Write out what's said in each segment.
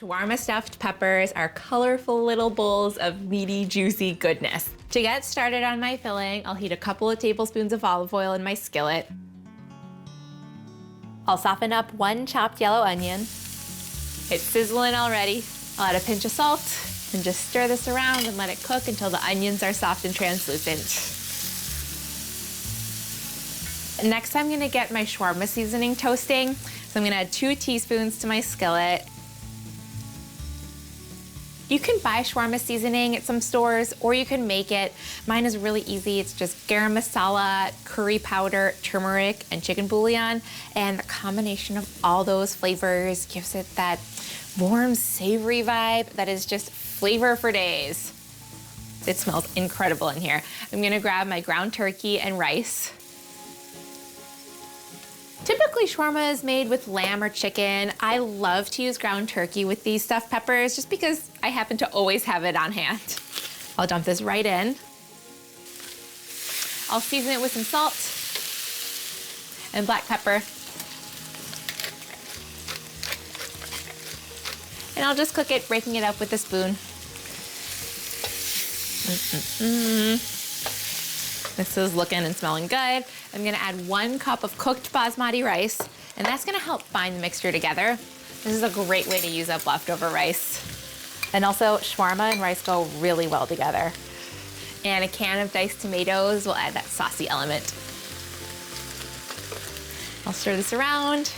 Shawarma stuffed peppers are colorful little bowls of meaty, juicy goodness. To get started on my filling, I'll heat a couple of tablespoons of olive oil in my skillet. I'll soften up 1 chopped yellow onion. It's sizzling already. I'll add a pinch of salt and just stir this around and let it cook until the onions are soft and translucent. Next, I'm gonna get my shawarma seasoning toasting. So I'm gonna add 2 teaspoons to my skillet. You can buy shawarma seasoning at some stores, or you can make it. Mine is really easy. It's just garam masala, curry powder, turmeric, and chicken bouillon. And the combination of all those flavors gives it that warm, savory vibe that is just flavor for days. It smells incredible in here. I'm gonna grab my ground turkey and rice. Typically, shawarma is made with lamb or chicken. I love to use ground turkey with these stuffed peppers just because I happen to always have it on hand. I'll dump this right in. I'll season it with some salt and black pepper. And I'll just cook it, breaking it up with a spoon. This is looking and smelling good. I'm gonna add 1 cup of cooked basmati rice, and that's gonna help bind the mixture together. This is a great way to use up leftover rice. And also, shawarma and rice go really well together. And a can of diced tomatoes will add that saucy element. I'll stir this around.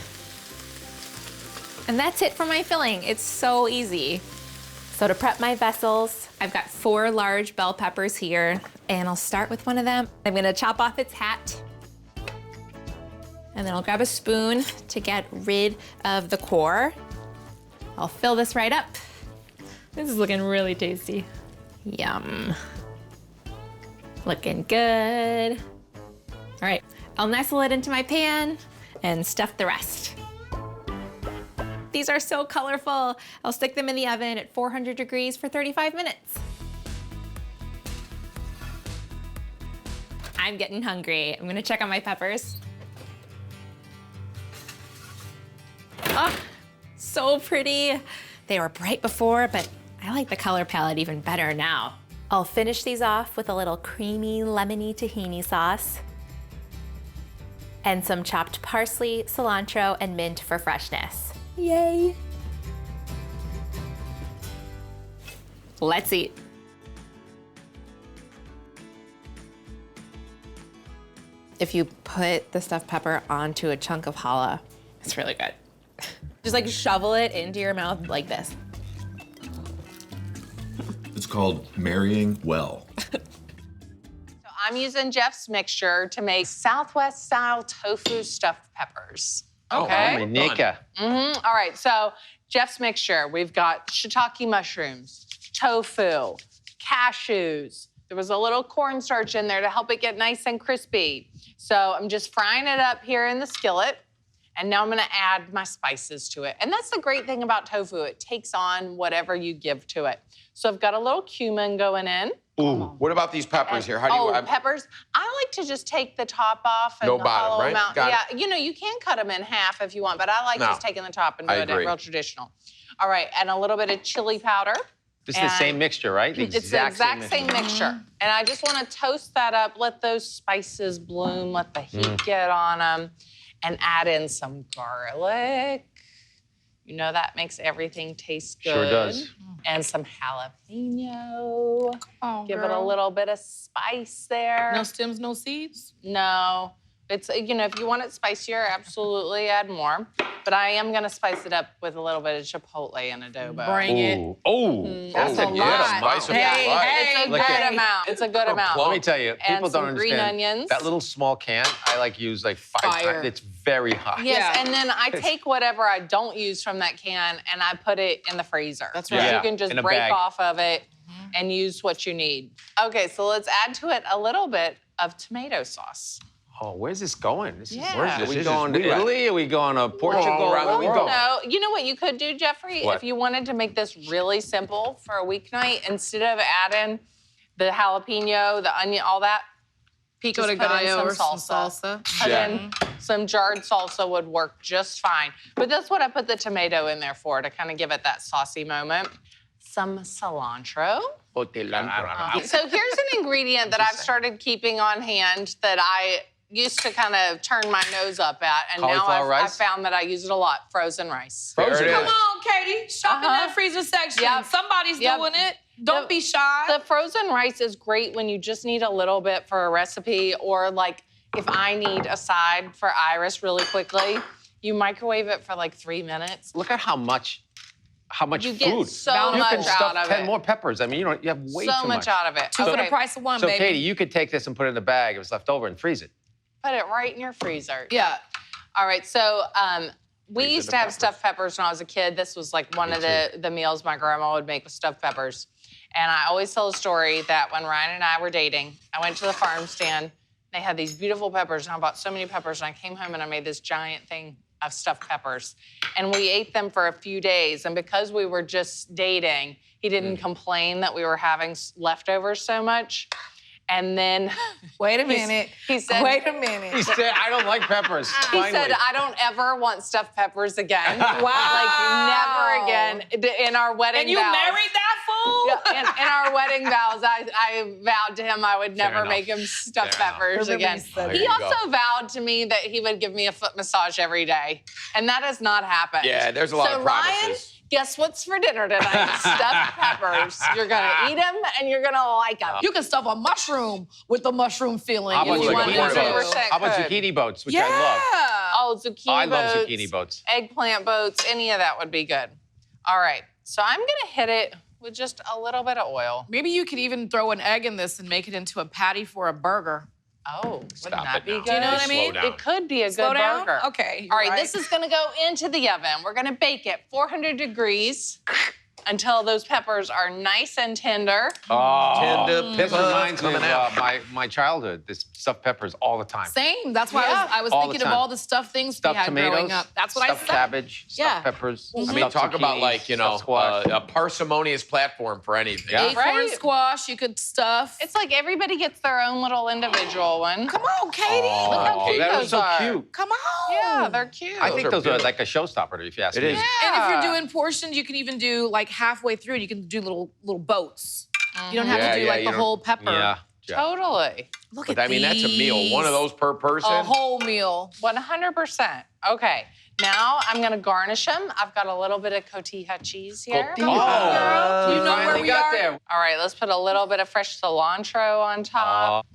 And that's it for my filling. It's so easy. So to prep my vessels, I've got 4 large bell peppers here, and I'll start with one of them. I'm gonna chop off its hat, and then I'll grab a spoon to get rid of the core. I'll fill this right up. This is looking really tasty. Yum. Looking good. All right, I'll nestle it into my pan and stuff the rest. These are so colorful. I'll stick them in the oven at 400 degrees for 35 minutes. I'm getting hungry. I'm gonna check on my peppers. Oh, so pretty. They were bright before, but I like the color palette even better now. I'll finish these off with a little creamy, lemony tahini sauce and some chopped parsley, cilantro, and mint for freshness. Yay! Let's eat. If you put the stuffed pepper onto a chunk of challah, it's really good. Just like shovel it into your mouth like this. It's called marrying well. So I'm using Jeff's mixture to make Southwest style tofu stuffed peppers. Okay. Oh, my Nika. All right, so Jeff's mixture, we've got shiitake mushrooms, tofu, cashews. There was a little cornstarch in there to help it get nice and crispy. So I'm just frying it up here in the skillet, and now I'm gonna add my spices to it. And that's the great thing about tofu, it takes on whatever you give to it. So I've got a little cumin going in. Ooh, what about these peppers here? How do you? Peppers. I like to just take the top off and No the bottom, hollow right? amount. Got Yeah, you know, you can cut them in half if you want, but I like No, just taking the top and I doing it agree. real traditional. All right, and a little bit of chili powder. This is the same And mixture, right? It's the exact same mixture. And I just want to toast that up, let those spices bloom, let the heat get on them, and add in some garlic. You know that makes everything taste good. Sure does. And some jalapeno. Oh, Give it a little bit of spice there. No stems, no seeds? No. It's, you know, if you want it spicier, absolutely add more. But I am gonna spice it up with a little bit of chipotle and adobo. Bring it. Oh, That's Oh, a yeah, lot. spice of Hey, life. hey. It's a Look good at- amount. It's a good amount. let me tell you, And people don't some green understand. onions. That little small can, I like use like 5 Fire. times. It's very hot. Yes, Yeah. and then I take whatever I don't use from that can and I put it in the freezer. That's So right. you Yeah, can just in a break bag. off of it and use what you need. Okay, so let's add to it a little bit of tomato sauce. Oh, where's this going? This Yeah. is, Where's are this? we This is going to weird. Italy? Are we going to Portugal? around the Where are we world. going? No, you know what you could do, Jeffrey? What? If you wanted to make this really simple for a weeknight, instead of adding the jalapeno, the onion, all that, Pico just de put in gallo some or some salsa. salsa. Put Yeah. in Some jarred salsa would work just fine. But that's what I put the tomato in there for, to kind of give it that saucy moment. Some cilantro. O cilantro. So here's an ingredient that I've started keeping on hand that I used to kind of turn my nose up at, and now I've found that I use it a lot. Frozen rice. Frozen. Come on, Katie. Shop in that freezer section. Yep. Somebody's doing it. Don't be shy. The frozen rice is great when you just need a little bit for a recipe, or like if I need a side for Iris really quickly, you microwave it for like 3 minutes. Look at how much You food. get so you much can stuff out of 10 it. more peppers. I mean, you have way So too much out of it. Two for the price of one, So, baby. Katie, you could take this and put it in the bag if it's left over and freeze it. Put it right in your freezer. Yeah. All right, so we used to have stuffed peppers when I was a kid. This was like one of the meals my grandma would make with stuffed peppers. And I always tell a story that when Ryan and I were dating, I went to the farm stand. They had these beautiful peppers, and I bought so many peppers, and I came home and I made this giant thing of stuffed peppers. And we ate them for a few days. And because we were just dating, he didn't complain that we were having leftovers so much. And then Wait a minute. he said, Wait a minute. He said, I don't like peppers. he said, I don't ever want stuffed peppers again. Wow. Like, never again. In our wedding And you vows. married that fool? Yeah, in our wedding vows, I vowed to him I would never enough. make him stuffed Fair peppers again. There He you go. also vowed to me that he would give me a foot massage every day. And that has not happened. Yeah, there's a lot of promises. Ryan, guess what's for dinner tonight? Stuffed peppers. You're going to eat them, and you're going to like them. You can stuff a mushroom with the mushroom filling How if about you want zucchini to. boats? How about zucchini boats, which I love? Oh, zucchini I love boats, zucchini boats. eggplant boats, any of that would be good. All right, so I'm gonna hit it with just a little bit of oil. Maybe you could even throw an egg in this and make it into a patty for a burger. Oh, wouldn't Stop that it be now. good? Do you know what I Slow mean? down. It could be a Slow good down? burger. Okay. All right, this is gonna go into the oven. We're gonna bake it 400 degrees until those peppers are nice and tender. Oh, Tender this peppers reminds me of coming out. my childhood. This stuffed peppers all the time. Same. That's why Yeah. I was All the thinking of time. all the stuffed things Stuffed we had tomatoes, growing up. That's what I stuffed said. cabbage, Yeah. stuffed peppers. I mean, stuffed talk about zucchini, like, you know, stuffed squash. a parsimonious platform for anything. Yeah. Acorn Right? squash, you could stuff. It's like everybody gets their own little individual one. Come on, Katie. Oh, Look how cute that those was so are. cute. Come on. Yeah, they're cute. I think are those are beautiful. like a showstopper, if you ask It me. is. And if Yeah. you're doing portions, you can even do like halfway through, you can do little boats. You don't have Yeah, to do yeah, like you the don't- whole pepper. Yeah. Totally. Look But at I mean, that's a meal. these. One of those per person. A whole meal. 100%. Okay, now I'm gonna garnish them. I've got a little bit of cotija cheese here. Come on, girl. You know where finally we got are. there. All right, let's put a little bit of fresh cilantro on top.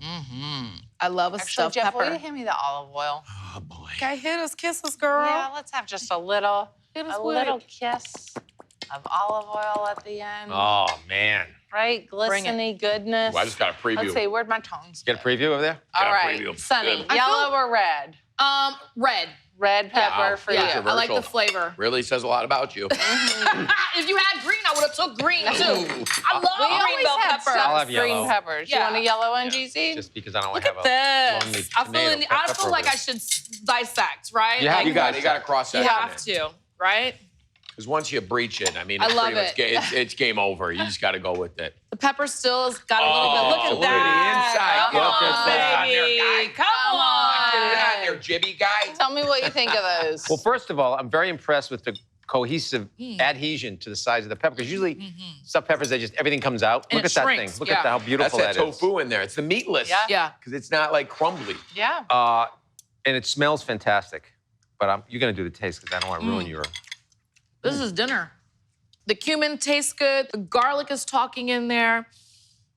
I love a Actually, stuffed Jeff, will you pepper. hand me the olive oil? Oh, boy. Okay, hit us, kiss us, girl. Yeah, let's have just a little Hit us a with little it. kiss of olive oil at the end. Oh, man. Right, Bring it. glistening goodness. Well, I just got a preview. Let's see, where'd my tongs Get a go? preview over there? All Got a right, preview. Sunny, Good. I yellow feel- or red? Red. Red pepper for you. Yeah, I like the Controversial. flavor. Really says a lot about you. If you had green, I would have took green too. I We love green always bell have pepper. I'll have stuffed green yellow. peppers. You Yeah. want a yellow one, GC? Just because I don't want Look to have at a lonely this. I feel like I should dissect, right? You have Like, to You got to cross you section have to, right? Because once you breach it, I mean, I it's love pretty much it. it's game over. You just got to go with it. The pepper still's got a little bit. Look at look at the that. inside. Come Look at on, that. baby. Come Come on. Get it on there, Jibby guy. Tell me what you think of those. Well, first of all, I'm very impressed with the cohesive adhesion to the size of the pepper. Because usually stuffed peppers, everything comes out. And Look it at that shrinks, thing. Look yeah. at how That's beautiful that that is. tofu in there. It's the meatless. Yeah. Yeah. Because it's not like crumbly. Yeah. And it smells fantastic. But you're going to do the taste because I don't want to ruin your... This is dinner. The cumin tastes good. The garlic is talking in there.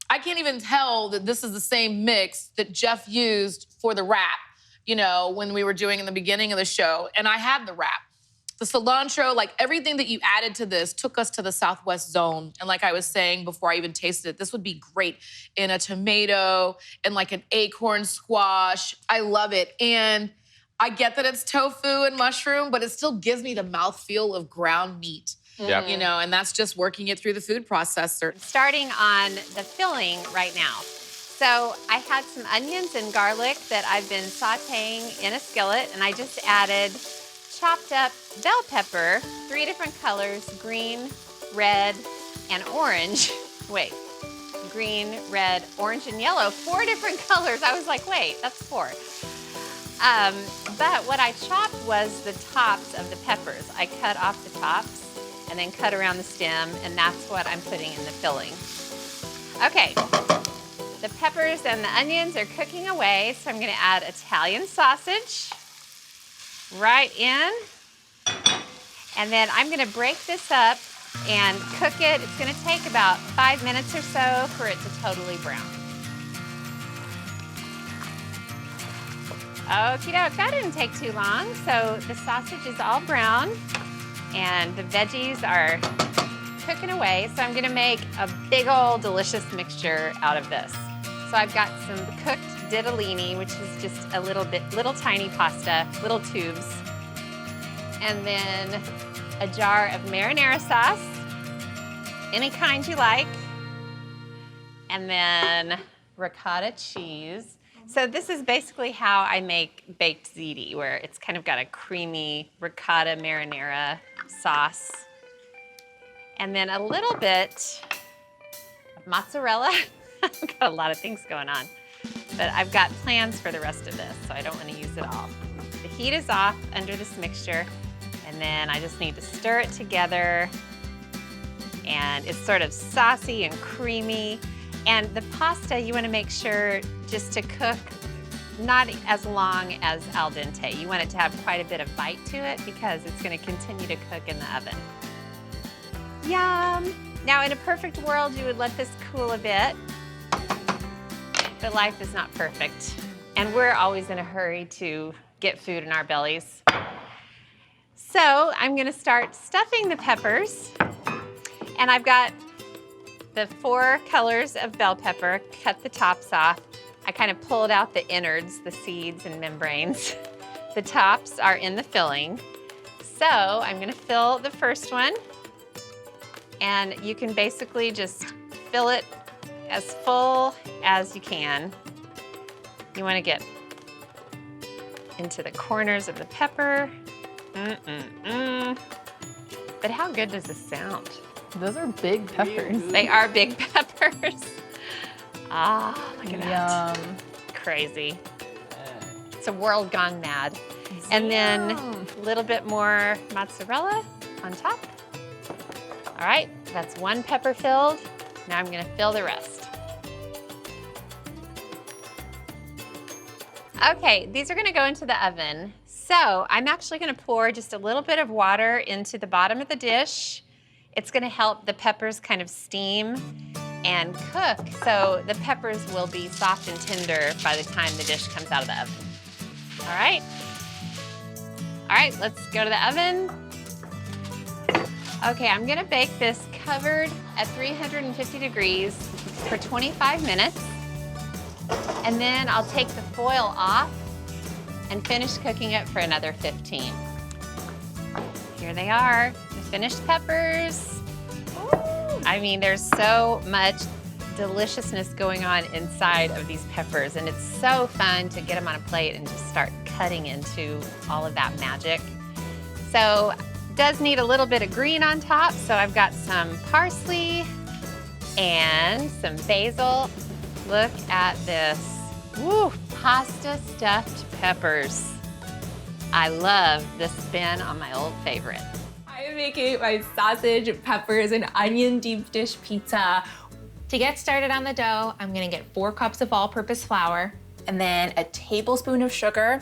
I can't even tell that this is the same mix that Jeff used for the wrap, you know, when we were doing in the beginning of the show. And I had the wrap. The cilantro, like everything that you added to this took us to the Southwest zone. And like I was saying before I even tasted it, this would be great in a tomato and like an acorn squash. I love it. And I get that it's tofu and mushroom, but it still gives me the mouthfeel of ground meat. Yeah. You know, and that's just working it through the food processor. Starting on the filling right now. So I had some onions and garlic that I've been sauteing in a skillet, and I just added chopped up bell pepper, 3 different colors, green, red, and orange. Wait, green, red, orange, and yellow, 4 different colors. I was like, wait, that's 4. But what I chopped was the tops of the peppers. I cut off the tops and then cut around the stem, and that's what I'm putting in the filling. Okay, the peppers and the onions are cooking away, so I'm gonna add Italian sausage right in. And then I'm gonna break this up and cook it. It's gonna take about 5 minutes or so for it to totally brown. Okie doke, that didn't take too long. So the sausage is all brown and the veggies are cooking away. So I'm gonna make a big old delicious mixture out of this. So I've got some cooked ditalini, which is just a little tiny pasta, little tubes. And then a jar of marinara sauce, any kind you like. And then ricotta cheese. So this is basically how I make baked ziti, where it's kind of got a creamy ricotta marinara sauce. And then a little bit of mozzarella. I've got a lot of things going on, but I've got plans for the rest of this, so I don't want to use it all. The heat is off under this mixture, and then I just need to stir it together. And it's sort of saucy and creamy. And the pasta, you want to make sure just to cook not as long as al dente. You want it to have quite a bit of bite to it because it's going to continue to cook in the oven. Yum! Now, in a perfect world, you would let this cool a bit, but life is not perfect. And we're always in a hurry to get food in our bellies. So I'm going to start stuffing the peppers. And I've got the 4 colors of bell pepper, cut the tops off. I kind of pulled out the innards, the seeds and membranes. The tops are in the filling. So I'm gonna fill the first one, and you can basically just fill it as full as you can. You wanna get into the corners of the pepper. But how good does this sound? Those are big peppers. They are big peppers. Ah, look at that. Yum. Crazy. It's a world gone mad. And then a little bit more mozzarella on top. All right, that's 1 pepper filled. Now I'm gonna fill the rest. Okay, these are gonna go into the oven. So I'm actually gonna pour just a little bit of water into the bottom of the dish. It's gonna help the peppers kind of steam and cook, so the peppers will be soft and tender by the time the dish comes out of the oven. All right, let's go to the oven. Okay, I'm gonna bake this covered at 350 degrees for 25 minutes, and then I'll take the foil off and finish cooking it for another 15. Here they are, the finished peppers. Ooh. I mean, there's so much deliciousness going on inside of these peppers, and it's so fun to get them on a plate and just start cutting into all of that magic. So, it does need a little bit of green on top, so I've got some parsley and some basil. Look at this. Woo, pasta stuffed peppers. I love this spin on my old favorite. I am making my sausage, peppers, and onion deep dish pizza. To get started on the dough, I'm gonna get 4 cups of all-purpose flour and then a tablespoon of sugar.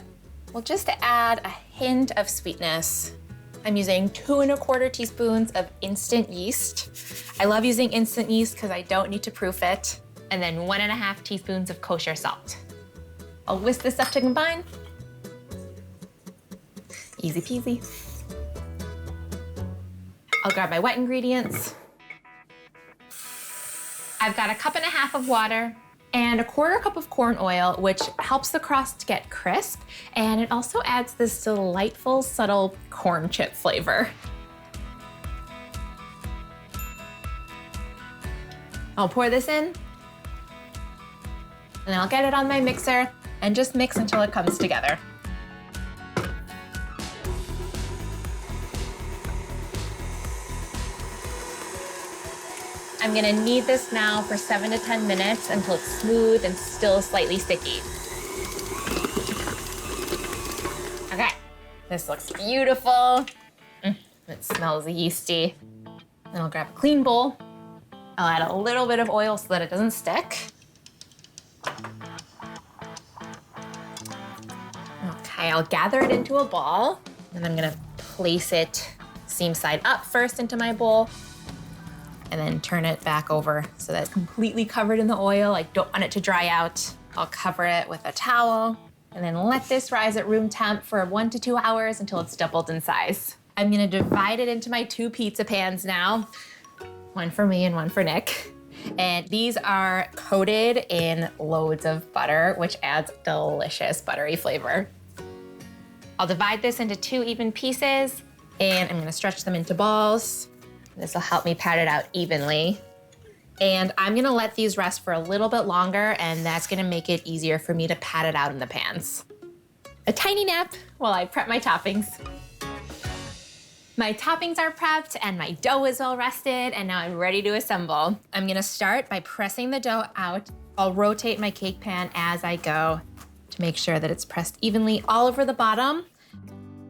We'll just add a hint of sweetness. I'm using 2 1/4 teaspoons of instant yeast. I love using instant yeast because I don't need to proof it. And then 1 1/2 teaspoons of kosher salt. I'll whisk this up to combine. Easy peasy. I'll grab my wet ingredients. I've got 1.5 cups of water and 1/4 cup of corn oil, which helps the crust get crisp, and it also adds this delightful, subtle corn chip flavor. I'll pour this in, and I'll get it on my mixer and just mix until it comes together. I'm gonna knead this now for 7 to 10 minutes until it's smooth and still slightly sticky. This looks beautiful. It smells yeasty. Then I'll grab a clean bowl. I'll add a little bit of oil so that it doesn't stick. Okay, I'll gather it into a ball, and I'm gonna place it seam side up first into my bowl, and then turn it back over so that it's completely covered in the oil. I don't want it to dry out. I'll cover it with a towel, and then let this rise at room temp for 1 to 2 hours until it's doubled in size. I'm gonna divide it into my 2 pizza pans now, one for me and one for Nick. And these are coated in loads of butter, which adds delicious buttery flavor. I'll divide this into 2 even pieces, and I'm gonna stretch them into balls. This will help me pat it out evenly. And I'm gonna let these rest for a little bit longer, and that's gonna make it easier for me to pat it out in the pans. A tiny nap while I prep my toppings. My toppings are prepped and my dough is all rested, and now I'm ready to assemble. I'm gonna start by pressing the dough out. I'll rotate my cake pan as I go to make sure that it's pressed evenly all over the bottom.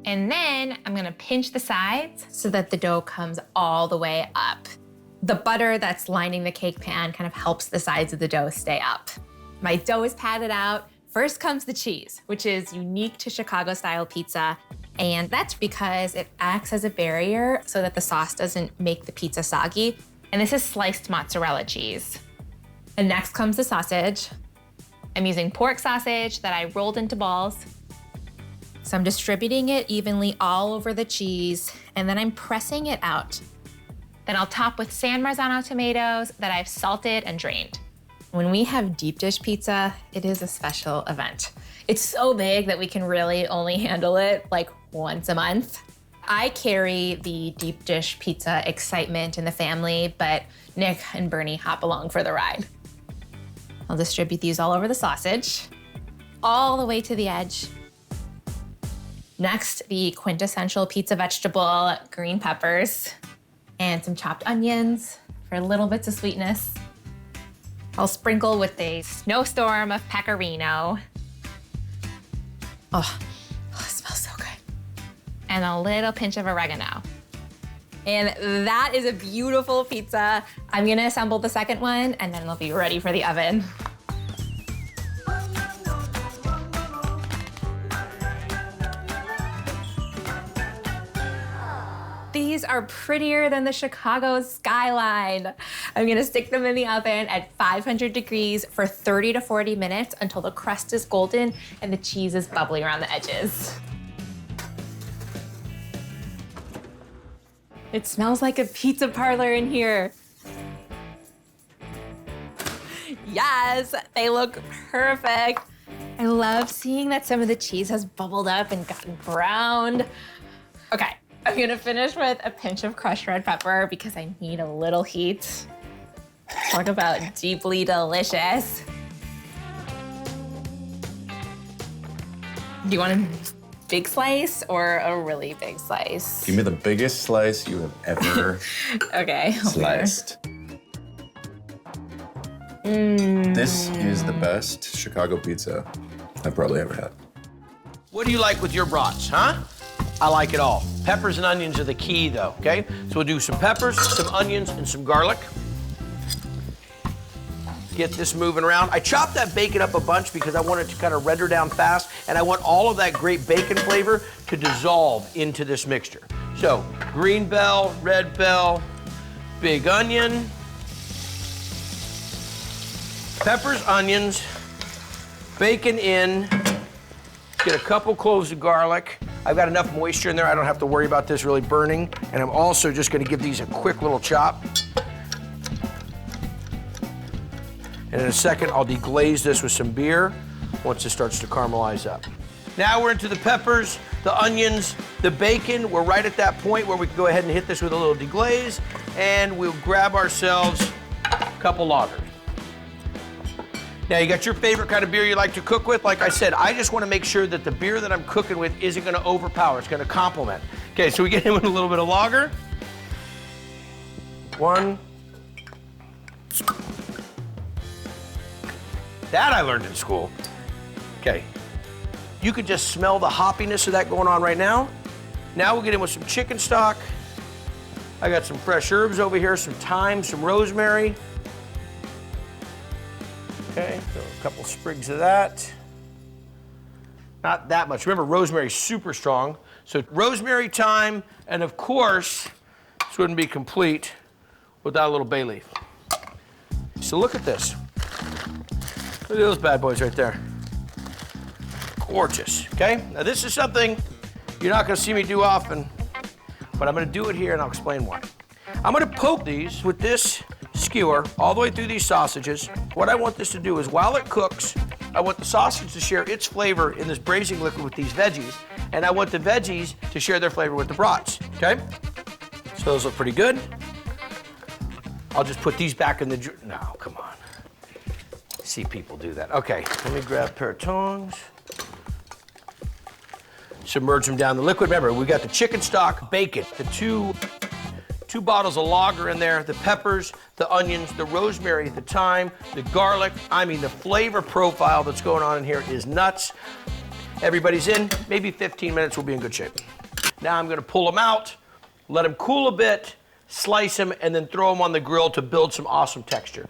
And then I'm gonna pinch the sides so that the dough comes all the way up. The butter that's lining the cake pan kind of helps the sides of the dough stay up. My dough is patted out. First comes the cheese, which is unique to Chicago-style pizza. And that's because it acts as a barrier so that the sauce doesn't make the pizza soggy. And this is sliced mozzarella cheese. And next comes the sausage. I'm using pork sausage that I rolled into balls. So I'm distributing it evenly all over the cheese, and then I'm pressing it out. Then I'll top with San Marzano tomatoes that I've salted and drained. When we have deep dish pizza, it is a special event. It's so big that we can really only handle it like once a month. I carry the deep dish pizza excitement in the family, but Nick and Bernie hop along for the ride. I'll distribute these all over the sausage, all the way to the edge. Next, the quintessential pizza vegetable, green peppers, and some chopped onions for little bits of sweetness. I'll sprinkle with a snowstorm of pecorino. Oh, it smells so good. And a little pinch of oregano. And that is a beautiful pizza. I'm gonna assemble the second one, and then it'll be ready for the oven. These are prettier than the Chicago skyline. I'm gonna stick them in the oven at 500 degrees for 30 to 40 minutes until the crust is golden and the cheese is bubbly around the edges. It smells like a pizza parlor in here. Yes, they look perfect. I love seeing that some of the cheese has bubbled up and gotten browned. Okay. I'm gonna finish with a pinch of crushed red pepper because I need a little heat. Talk about deeply delicious. Do you want a big slice or a really big slice? Give me the biggest slice you have ever Okay. sliced. This is the best Chicago pizza I've probably ever had. What do you like with your brats, huh? I like it all. Peppers and onions are the key, though, okay? So we'll do some peppers, some onions, and some garlic. Get this moving around. I chopped that bacon up a bunch because I want it to kind of render down fast, and I want all of that great bacon flavor to dissolve into this mixture. So, green bell, red bell, big onion, peppers, onions, bacon in, get a couple cloves of garlic. I've got enough moisture in there, I don't have to worry about this really burning. And I'm also just gonna give these a quick little chop. And in a second, I'll deglaze this with some beer once it starts to caramelize up. Now we're into the peppers, the onions, the bacon. We're right at that point where we can go ahead and hit this with a little deglaze, and we'll grab ourselves a couple lagers. Now, you got your favorite kind of beer you like to cook with. Like I said, I just want to make sure that the beer that I'm cooking with isn't going to overpower. It's going to complement. Okay, so we get in with a little bit of lager. One. That I learned in school. Okay. You could just smell the hoppiness of that going on right now. Now we'll get in with some chicken stock. I got some fresh herbs over here, some thyme, some rosemary. Okay, so a couple sprigs of that. Not that much. Remember, rosemary's super strong. So rosemary, thyme, and of course, this wouldn't be complete without a little bay leaf. So look at this. Look at those bad boys right there. Gorgeous, okay? Now this is something you're not gonna see me do often, but I'm gonna do it here and I'll explain why. I'm gonna poke these with this skewer all the way through these sausages. What I want this to do is while it cooks, I want the sausage to share its flavor in this braising liquid with these veggies, and I want the veggies to share their flavor with the brats, okay? So those look pretty good. I'll just put these back in the, no, come on. See people do that. Okay, let me grab a pair of tongs. Submerge them down in the liquid. Remember, we got the chicken stock, bacon, the two bottles of lager in there, the peppers, the onions, the rosemary, the thyme, the garlic. I mean, the flavor profile that's going on in here is nuts. Everybody's in, maybe 15 minutes, we'll be in good shape. Now I'm gonna pull them out, let them cool a bit, slice them, and then throw them on the grill to build some awesome texture.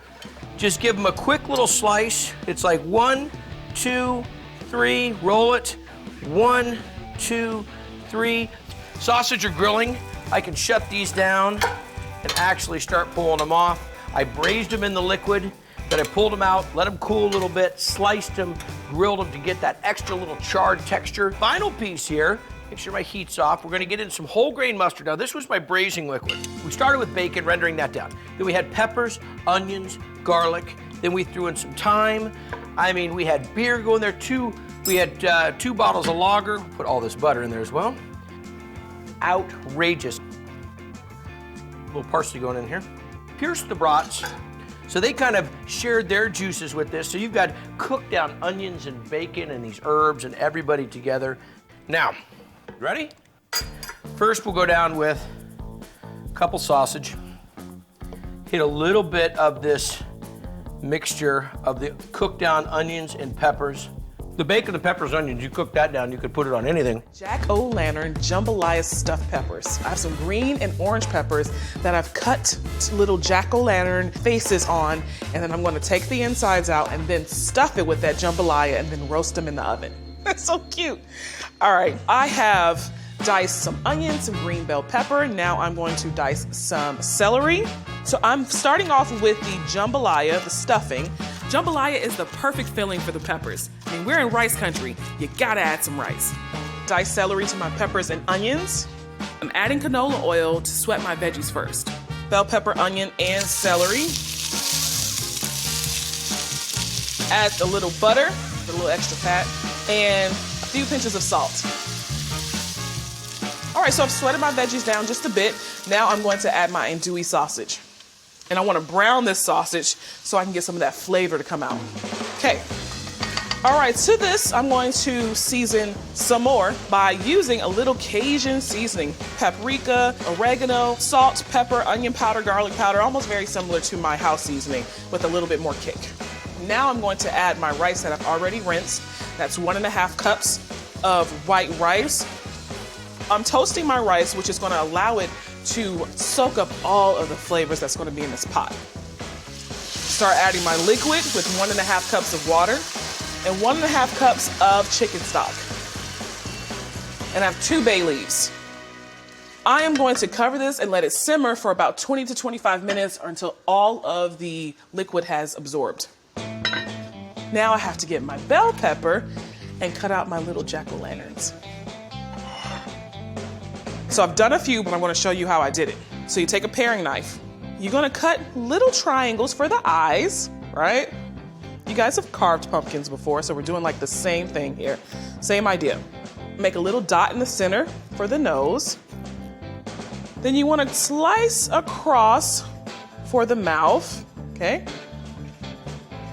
Just give them a quick little slice. It's like 1, 2, 3, roll it. 1, 2, 3. Sausage are grilling. I can shut these down and actually start pulling them off. I braised them in the liquid, then I pulled them out, let them cool a little bit, sliced them, grilled them to get that extra little charred texture. Final piece here, make sure my heat's off. We're gonna get in some whole grain mustard. Now this was my braising liquid. We started with bacon, rendering that down. Then we had peppers, onions, garlic. Then we threw in some thyme. I mean, we had beer going there too. We had 2 bottles of lager. Put all this butter in there as well. Outrageous. A little parsley going in here. Here's the brats. So they kind of shared their juices with this. So you've got cooked down onions and bacon and these herbs and everybody together. Now, ready? First we'll go down with a couple sausage. Hit a little bit of this mixture of the cooked down onions and peppers. The bacon, the peppers, onions, you cook that down, you could put it on anything. Jack-o'-lantern jambalaya stuffed peppers. I have some green and orange peppers that I've cut little jack-o'-lantern faces on, and then I'm gonna take the insides out and then stuff it with that jambalaya and then roast them in the oven. That's so cute. All right, I have diced some onions, some green bell pepper. Now I'm going to dice some celery. So I'm starting off with the jambalaya, the stuffing. Jambalaya is the perfect filling for the peppers. I mean, we're in rice country. You gotta add some rice. Dice celery to my peppers and onions. I'm adding canola oil to sweat my veggies first. Bell pepper, onion, and celery. Add a little butter, a little extra fat, and a few pinches of salt. All right, so I've sweated my veggies down just a bit. Now I'm going to add my andouille sausage. And I want to brown this sausage so I can get some of that flavor to come out. Okay. All right, to this, I'm going to season some more by using a little Cajun seasoning. Paprika, oregano, salt, pepper, onion powder, garlic powder, almost very similar to my house seasoning with a little bit more kick. Now I'm going to add my rice that I've already rinsed. That's 1.5 cups of white rice. I'm toasting my rice, which is going to allow it to soak up all of the flavors that's going to be in this pot. Start adding my liquid with 1.5 cups of water and 1.5 cups of chicken stock. And I have 2 bay leaves. I am going to cover this and let it simmer for about 20 to 25 minutes or until all of the liquid has absorbed. Now I have to get my bell pepper and cut out my little jack-o'-lanterns. So I've done a few, but I'm going to show you how I did it. So you take a paring knife. You're going to cut little triangles for the eyes, right? You guys have carved pumpkins before, so we're doing like the same thing here. Same idea. Make a little dot in the center for the nose. Then you want to slice across for the mouth, okay?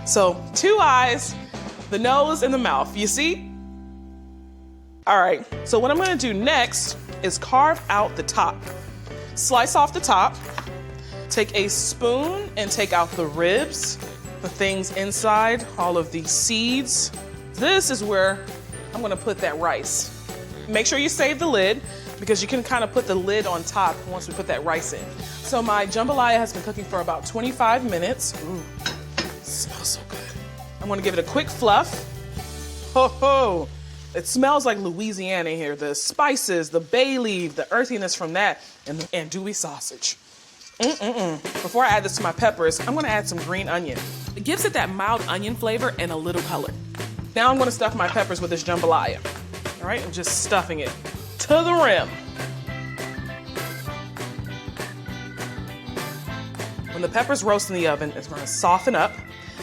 So 2 eyes, the nose, and the mouth. You see? All right, so what I'm going to do next is carve out the top. Slice off the top, take a spoon and take out the ribs, the things inside, all of the seeds. This is where I'm gonna put that rice. Make sure you save the lid because you can kind of put the lid on top once we put that rice in. So my jambalaya has been cooking for about 25 minutes. Ooh, smells so good. I'm gonna give it a quick fluff. Ho ho! It smells like Louisiana here. The spices, the bay leaf, the earthiness from that, and the andouille sausage. Before I add this to my peppers, I'm gonna add some green onion. It gives it that mild onion flavor and a little color. Now I'm gonna stuff my peppers with this jambalaya. All right, I'm just stuffing it to the rim. When the peppers roast in the oven, it's gonna soften up,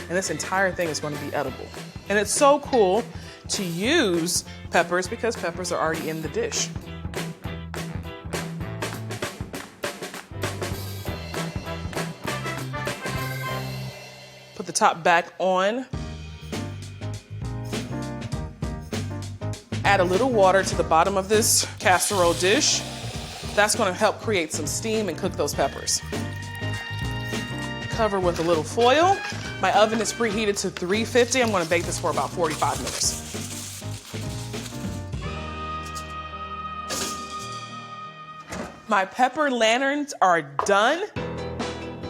and this entire thing is gonna be edible. And it's so cool to use peppers because peppers are already in the dish. Put the top back on. Add a little water to the bottom of this casserole dish. That's gonna help create some steam and cook those peppers. Cover with a little foil. My oven is preheated to 350. I'm gonna bake this for about 45 minutes. My pepper lanterns are done.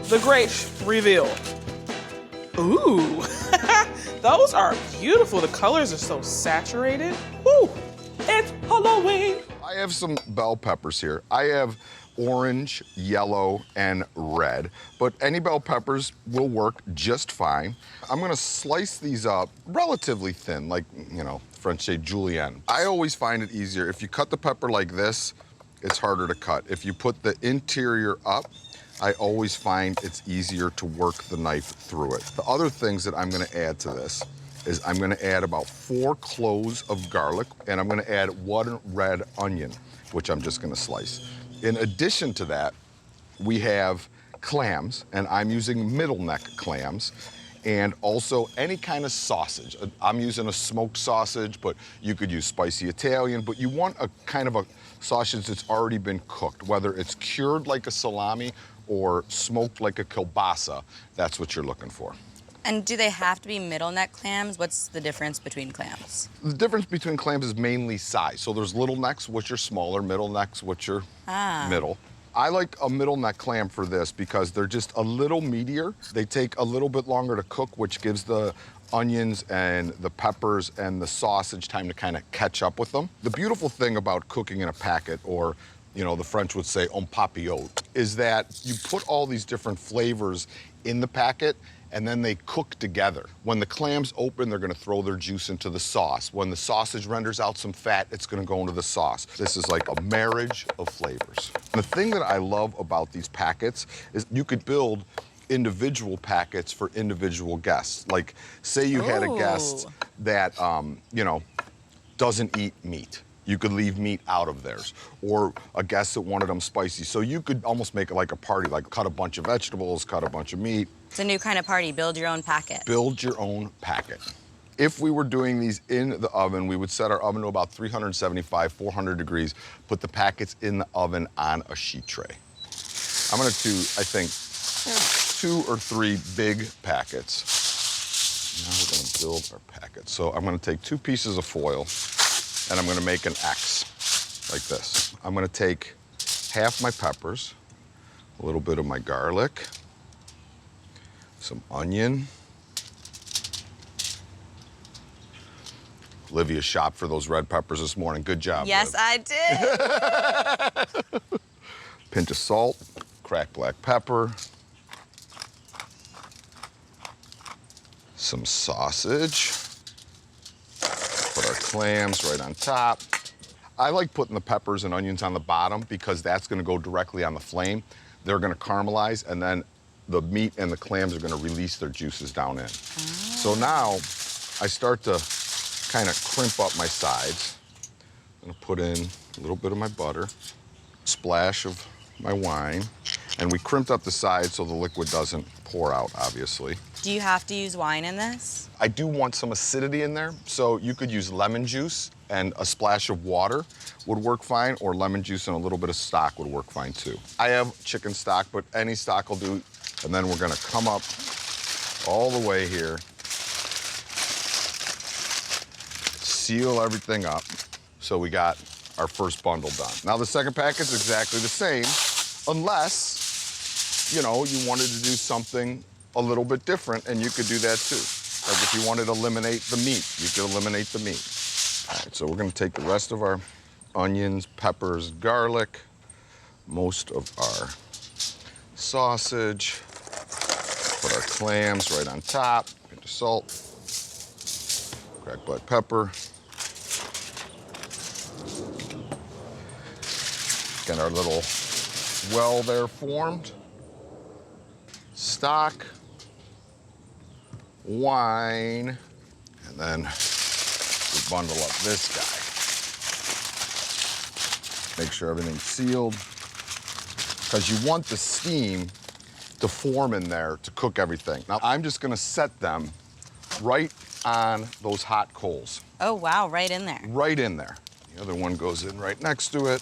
The great reveal. Ooh, those are beautiful. The colors are so saturated. Woo, it's Halloween. I have some bell peppers here. I have orange, yellow, and red, but any bell peppers will work just fine. I'm gonna slice these up relatively thin, like, you know, French say julienne. I always find it easier. If you cut the pepper like this, it's harder to cut. If you put the interior up, I always find it's easier to work the knife through it. The other things that I'm gonna add to this is I'm gonna add about 4 cloves of garlic, and I'm gonna add 1 red onion, which I'm just gonna slice. In addition to that, we have clams, and I'm using middle neck clams, and also any kind of sausage. I'm using a smoked sausage, but you could use spicy Italian, but you want a kind of a sausage that's already been cooked, whether it's cured like a salami or smoked like a kielbasa. That's what you're looking for. And do they have to be middle neck clams? What's the difference between clams? The difference between clams is mainly size. So there's little necks, which are smaller, middle necks, which are middle. I like a middle neck clam for this because they're just a little meatier. They take a little bit longer to cook, which gives the onions and the peppers and the sausage time to kind of catch up with them. The beautiful thing about cooking in a packet, or you know, the French would say en papillote, is that you put all these different flavors in the packet and then they cook together. When the clams open, they're gonna throw their juice into the sauce. When the sausage renders out some fat, it's gonna go into the sauce. This is like a marriage of flavors. And the thing that I love about these packets is you could build individual packets for individual guests. Like, say you had a guest that, you know, doesn't eat meat. You could leave meat out of theirs. Or a guest that wanted them spicy. So you could almost make it like a party, like cut a bunch of vegetables, cut a bunch of meat. It's a new kind of party, build your own packet. Build your own packet. If we were doing these in the oven, we would set our oven to about 375, 400 degrees, put the packets in the oven on a sheet tray. I'm gonna do, I think, 2 or 3 big packets. Now we're gonna build our packets. So I'm gonna take 2 pieces of foil and I'm gonna make an X like this. I'm gonna take half my peppers, a little bit of my garlic, some onion. Olivia shopped for those red peppers this morning. Good job, Yes, Liv. I did. Pinch of salt, cracked black pepper, some sausage. Put our clams right on top. I like putting the peppers and onions on the bottom because that's gonna go directly on the flame. They're gonna caramelize, and then the meat and the clams are gonna release their juices down in. So now I start to kind of crimp up my sides. I'm gonna put in a little bit of my butter, splash of my wine, and we crimped up the sides so the liquid doesn't pour out, obviously. Do you have to use wine in this? I do want some acidity in there, so you could use lemon juice and a splash of water would work fine, or lemon juice and a little bit of stock would work fine too. I have chicken stock, but any stock will do. And then we're gonna come up all the way here, seal everything up. So we got our first bundle done. Now the second pack is exactly the same, unless, you know, you wanted to do something a little bit different, and you could do that too. Like if you wanted to eliminate the meat, you could eliminate the meat. All right, so we're gonna take the rest of our onions, peppers, garlic, most of our sausage, put our clams right on top, pinch of salt, cracked black pepper. Got our little well there formed. Stock, wine, and then we bundle up this guy. Make sure everything's sealed, because you want the steam to form in there to cook everything. Now, I'm just gonna set them right on those hot coals. Oh, wow, right in there. Right in there. The other one goes in right next to it.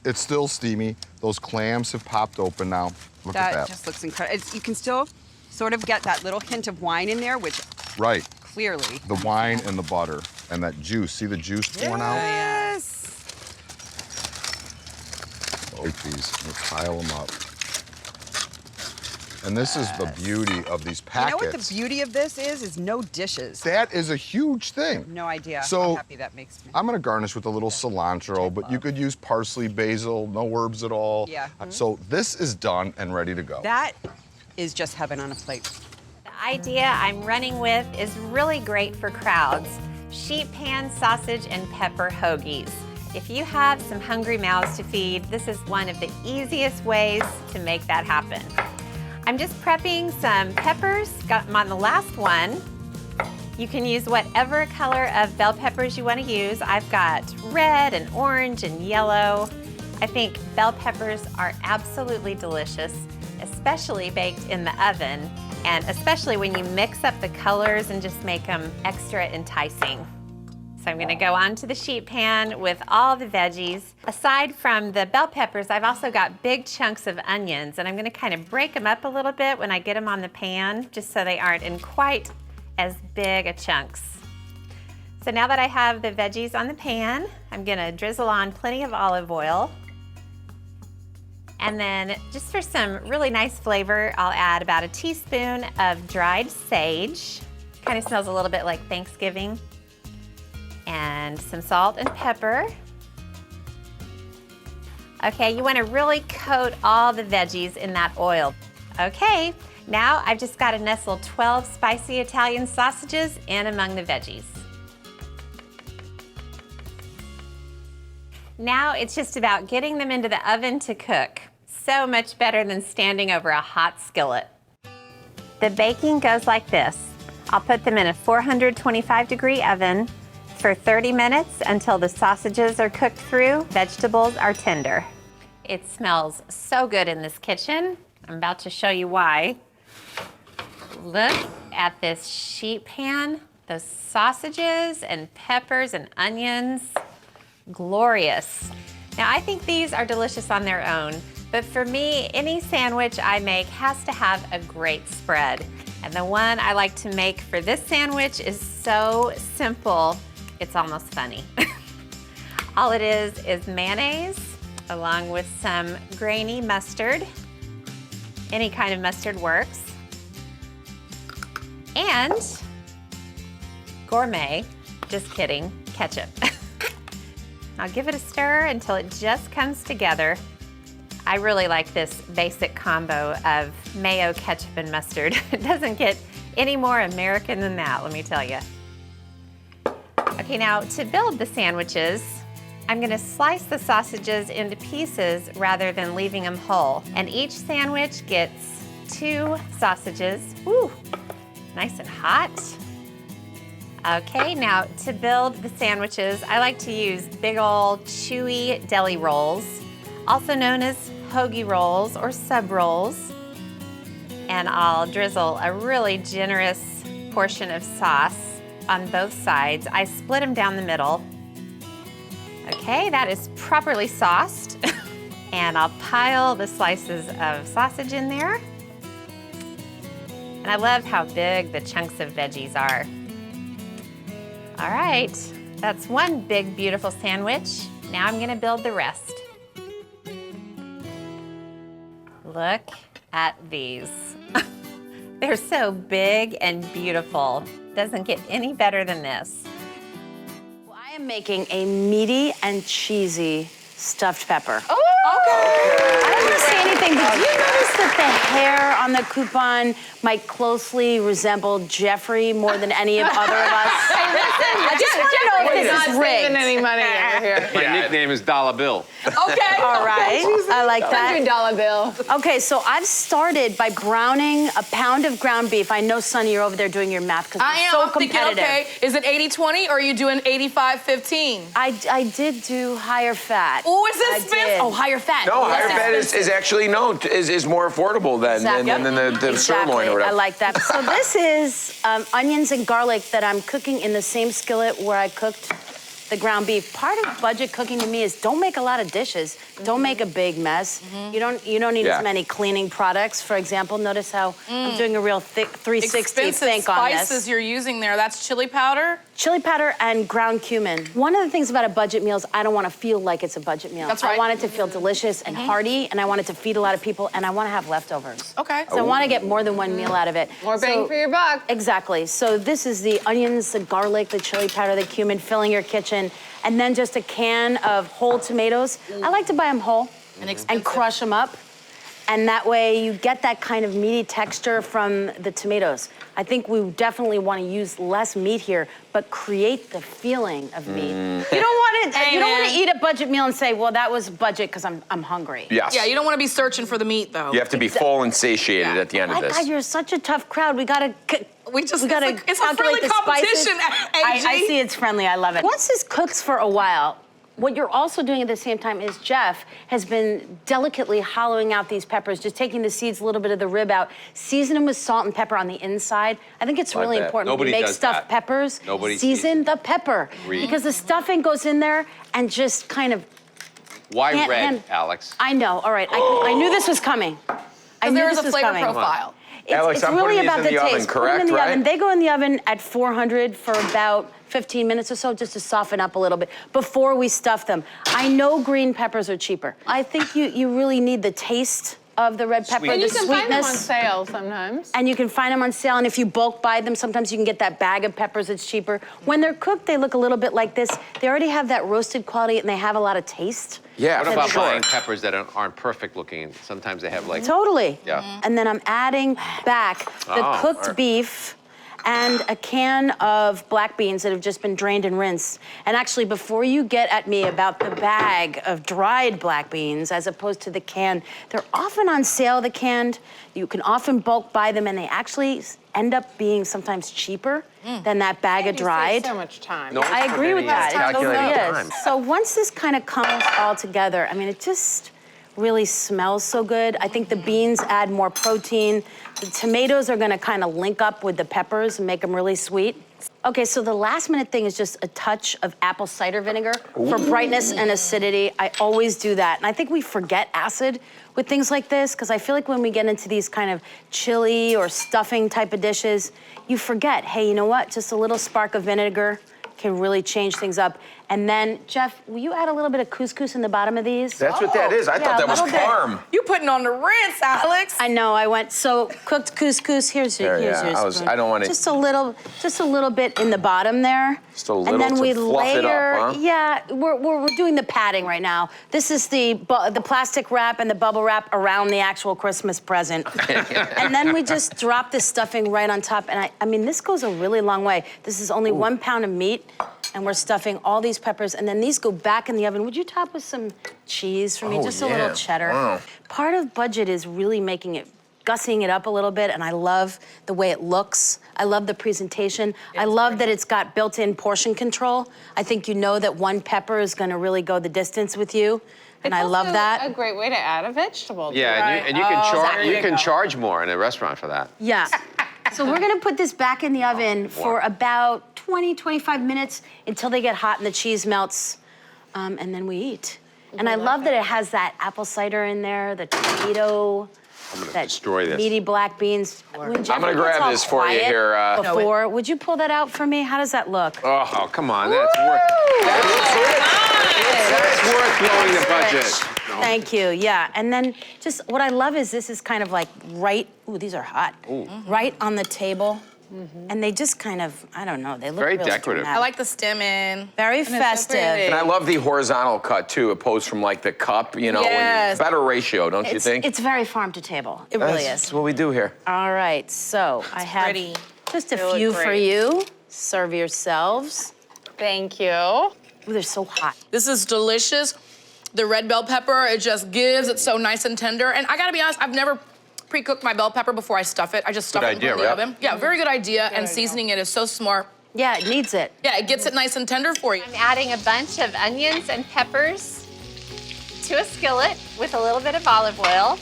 It's still steamy. Those clams have popped open now. Look at that. That just looks incredible. You can still sort of get that little hint of wine in there, which Right. clearly. The wine and the butter and that juice. See the juice pouring out? Yes. Take these and pile them up. And this is the beauty of these packets. You know what the beauty of this is no dishes. That is a huge thing. No idea So, how happy that makes me. I'm gonna garnish with a little cilantro, but you could use parsley, basil, no herbs at all. Yeah. So this is done and ready to go. That is just heaven on a plate. The idea I'm running with is really great for crowds. Sheet pan sausage and pepper hoagies. If you have some hungry mouths to feed, this is one of the easiest ways to make that happen. I'm just prepping some peppers, got them on the last one. You can use whatever color of bell peppers you want to use. I've got red and orange and yellow. I think bell peppers are absolutely delicious, especially baked in the oven, and especially when you mix up the colors and just make them extra enticing. So I'm gonna go onto the sheet pan with all the veggies. Aside from the bell peppers, I've also got big chunks of onions, and I'm gonna kind of break them up a little bit when I get them on the pan, just so they aren't in quite as big a chunks. So now that I have the veggies on the pan, I'm gonna drizzle on plenty of olive oil. And then just for some really nice flavor, I'll add about a teaspoon of dried sage. Kind of smells a little bit like Thanksgiving. And some salt and pepper. Okay, you want to really coat all the veggies in that oil. Okay, now I've just got to nestle 12 spicy Italian sausages in among the veggies. Now it's just about getting them into the oven to cook. So much better than standing over a hot skillet. The baking goes like this. I'll put them in a 425-degree oven for 30 minutes until the sausages are cooked through, vegetables are tender. It smells so good in this kitchen. I'm about to show you why. Look at this sheet pan, those sausages and peppers and onions, glorious. Now I think these are delicious on their own, but for me, any sandwich I make has to have a great spread. And the one I like to make for this sandwich is so simple, it's almost funny. All it is mayonnaise along with some grainy mustard. Any kind of mustard works. And gourmet, just kidding, ketchup. I'll give it a stir until it just comes together. I really like this basic combo of mayo, ketchup, and mustard. It doesn't get any more American than that, let me tell you. Okay, now to build the sandwiches, I'm gonna slice the sausages into pieces rather than leaving them whole. And each sandwich gets 2 sausages. Ooh, nice and hot. Okay, now to build the sandwiches, I like to use big old chewy deli rolls, also known as hoagie rolls or sub rolls. And I'll drizzle a really generous portion of sauce on both sides. I split them down the middle. Okay, that is properly sauced. And I'll pile the slices of sausage in there. And I love how big the chunks of veggies are. All right, that's one big, beautiful sandwich. Now I'm gonna build the rest. Look at these. They're so big and beautiful. Doesn't get any better than this. Well, I am making a meaty and cheesy stuffed pepper. Oh, I don't want to say anything, but do you notice that the hair on the coupon might closely resemble Jeffrey more than any of other of us? I just want to know if this is rigged. Saving any money over here. My nickname is Dollar Bill. Okay. All right. I like that. $100 bill. Okay, so I've started by browning a pound of ground beef. I know, Sonny, you're over there doing your math because I you're am. so I'm thinking, competitive. okay, is it 80-20 or are you doing 85-15? I did do higher fat. Oh, is I this fifth? did. Oh, higher fat. No, higher Less fat expensive. is actually is more affordable than the sirloin or whatever. I like that. So this is onions and garlic that I'm cooking in the same skillet where I cooked the ground beef. Part of budget cooking to me is don't make a lot of dishes. Don't make a big mess. You don't need as many cleaning products. For example, notice how I'm doing a real thick 360 Expensive think on this. spices you're using there. That's chili powder? Chili powder and ground cumin. One of the things about a budget meal is I don't want to feel like it's a budget meal. That's right. I want it to feel delicious and hearty, and I want it to feed a lot of people, and I want to have leftovers. Okay. So I want to get more than one meal out of it. More bang for your buck. Exactly. So this is the onions, the garlic, the chili powder, the cumin, filling your kitchen, and then just a can of whole tomatoes. I like to buy them whole and crush them up. And that way you get that kind of meaty texture from the tomatoes. I think we definitely want to use less meat here, but create the feeling of meat. You don't want to eat a budget meal and say, well, that was budget because I'm hungry. Yes. Yeah, you don't want to be searching for the meat, though. You have to be full and satiated at the end of My this. God, you're such a tough crowd. We gotta it's a a friendly competition, AG. I see it's friendly. I love it. Once this cooks for a while, what you're also doing at the same time is Jeff has been delicately hollowing out these peppers, just taking the seeds, a little bit of the rib out, season them with salt and pepper on the inside. I think it's really important when you make stuffed peppers. Season the pepper. Because the stuffing goes in there and just kind of... Why red, Alex? I know, all right. I knew this was coming. I knew there is this a was flavor coming. profile. Alex, It's I'm really putting these about in the the oven, taste. Put correct, them in the right? oven. They go in the oven at 400 for about 15 minutes or so, just to soften up a little bit before we stuff them. I know green peppers are cheaper. I think you really need the taste of the red pepper, And the you can sweetness. find them on sale sometimes. And you can find them on sale, and if you bulk buy them, sometimes you can get that bag of peppers, it's cheaper. When they're cooked, they look a little bit like this. They already have that roasted quality, and they have a lot of taste. Yeah, What about buying peppers that aren't perfect looking? Sometimes they have like... Totally. Yeah. And then I'm adding back the cooked beef and a can of black beans that have just been drained and rinsed. And actually, before you get at me about the bag of dried black beans as opposed to the canned, they're often on sale, the canned. You can often bulk buy them, and they actually end up being sometimes cheaper than that bag of dried. So much time. I agree with that. It totally calculated is. So once this kind of comes all together, I mean, it just really smells so good. I think the beans add more protein. The tomatoes are gonna kind of link up with the peppers and make them really sweet. Okay, so the last minute thing is just a touch of apple cider vinegar for brightness and acidity. I always do that. And I think we forget acid with things like this, because I feel like when we get into these kind of chili or stuffing type of dishes, you forget, hey, you know what? Just a little spark of vinegar can really change things up. And then, Jeff, will you add a little bit of couscous in the bottom of these? That's what that is. I thought that was parm. You putting on the rinse, Alex. I know, I went, so cooked couscous, here's your spoon. I don't want it. Just a little bit in the bottom there. Just a little and then to we fluff layer, it up, huh? Yeah, we're doing the padding right now. This is the plastic wrap and the bubble wrap around the actual Christmas present. And then we just drop this stuffing right on top. And I mean, this goes a really long way. This is only 1 pound of meat, and we're stuffing all these peppers, and then these go back in the oven. Would you top with some cheese for me? Just a little cheddar. Wow. Part of budget is really gussying it up a little bit, and I love the way it looks. I love the presentation. I love that it's got built-in portion control. I think you know that one pepper is gonna really go the distance with you, and I love that. It's a great way to add a vegetable. Yeah, and you can charge more in a restaurant for that. Yeah. So we're gonna put this back in the oven for about 20, 25 minutes until they get hot and the cheese melts, and then we eat. And I love that it has that apple cider in there, the tomato. I'm gonna that destroy this. meaty black beans. When I'm Jeffrey gonna gets grab all this for you quiet here. Before, would you pull that out for me? How does that look? Oh, come on, that's worth blowing the budget. No. Thank you, yeah. And then just what I love is this is kind of like right, ooh, these are hot. Ooh. Right on the table. And they just kind of, I don't know, they look Very real decorative. dramatic. I like the stem Very And it's so festive. pretty. And I love the horizontal cut too, opposed from like the cup, you know. Yes. Better ratio, don't you think? It's very farm to table. It really That's is. what we do here. All right, so I have pretty. just a They look few for great. you. Serve yourselves. Thank you. Ooh, they're so hot. This is delicious. The red bell pepper, it just gives. It's so nice and tender. And I gotta be honest, I've never pre-cooked my bell pepper before I stuff it. I just stuff Good it idea, in the right? oven. Yeah, very good idea. And seasoning it is so smart. Yeah, it needs it. Yeah, it gets it nice and tender for you. I'm adding a bunch of onions and peppers to a skillet with a little bit of olive oil.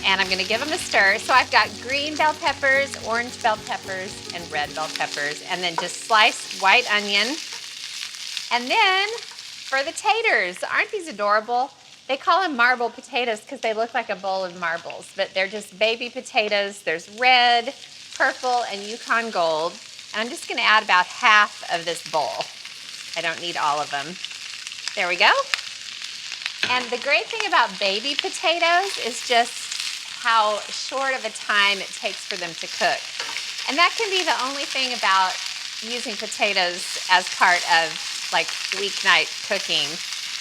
And I'm gonna give them a stir. So I've got green bell peppers, orange bell peppers, and red bell peppers. And then just sliced white onion. And then for the taters, aren't these adorable? They call them marble potatoes because they look like a bowl of marbles, but they're just baby potatoes. There's red, purple, and Yukon Gold. And I'm just gonna add about half of this bowl. I don't need all of them. There we go. And the great thing about baby potatoes is just how short of a time it takes for them to cook. And that can be the only thing about using potatoes as part of like weeknight cooking.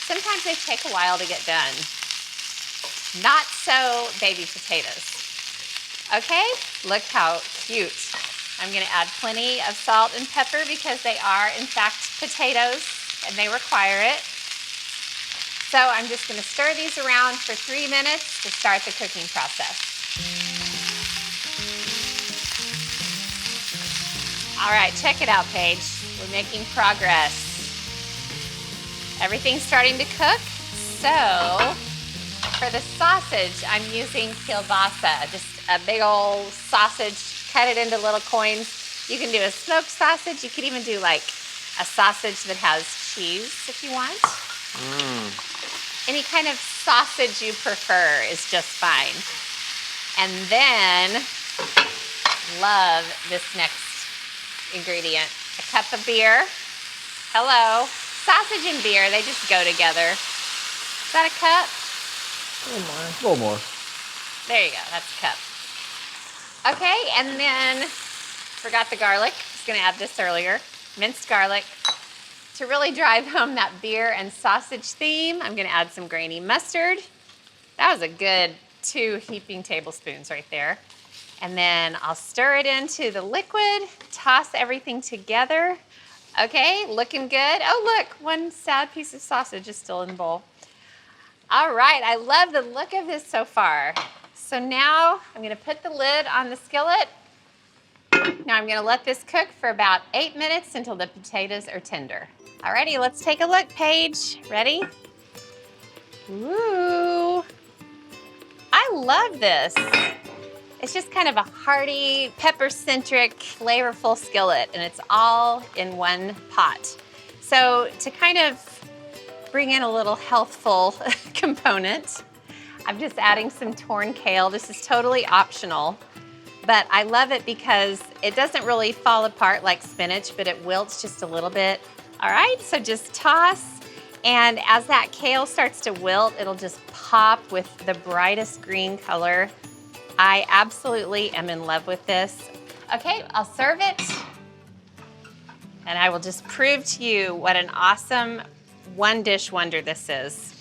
Sometimes they take a while to get done. Not so baby potatoes. Okay, look how cute. I'm gonna add plenty of salt and pepper because they are in fact potatoes and they require it. So I'm just gonna stir these around for 3 minutes to start the cooking process. All right, check it out, Paige. We're making progress. Everything's starting to cook. So for the sausage, I'm using kielbasa, just a big old sausage, cut it into little coins. You can do a smoked sausage. You could even do like a sausage that has cheese if you want. Any kind of sausage you prefer is just fine. And then, love this next ingredient. A cup of beer. Hello. Sausage and beer, they just go together. Is that a cup? A little more. There you go, that's a cup. Okay, and then, forgot the garlic. I was gonna add this earlier. Minced garlic. To really drive home that beer and sausage theme, I'm gonna add some grainy mustard. That was a good 2 heaping tablespoons right there. And then I'll stir it into the liquid, toss everything together. Okay, looking good. Oh look, one sad piece of sausage is still in the bowl. All right, I love the look of this so far. So now I'm gonna put the lid on the skillet. Now I'm gonna let this cook for about 8 minutes until the potatoes are tender. Alrighty, let's take a look, Paige. Ready? Ooh, I love this. It's just kind of a hearty, pepper-centric, flavorful skillet, and it's all in one pot. So to kind of bring in a little healthful component, I'm just adding some torn kale. This is totally optional, but I love it because it doesn't really fall apart like spinach, but it wilts just a little bit. All right, so just toss, and as that kale starts to wilt, it'll just pop with the brightest green color. I absolutely am in love with this. Okay, I'll serve it. And I will just prove to you what an awesome one-dish wonder this is.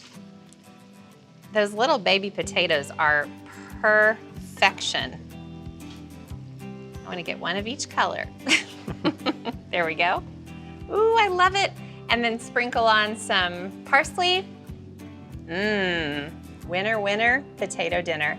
Those little baby potatoes are perfection. I want to get one of each color. There we go. Ooh, I love it. And then sprinkle on some parsley. Winner, winner, potato dinner.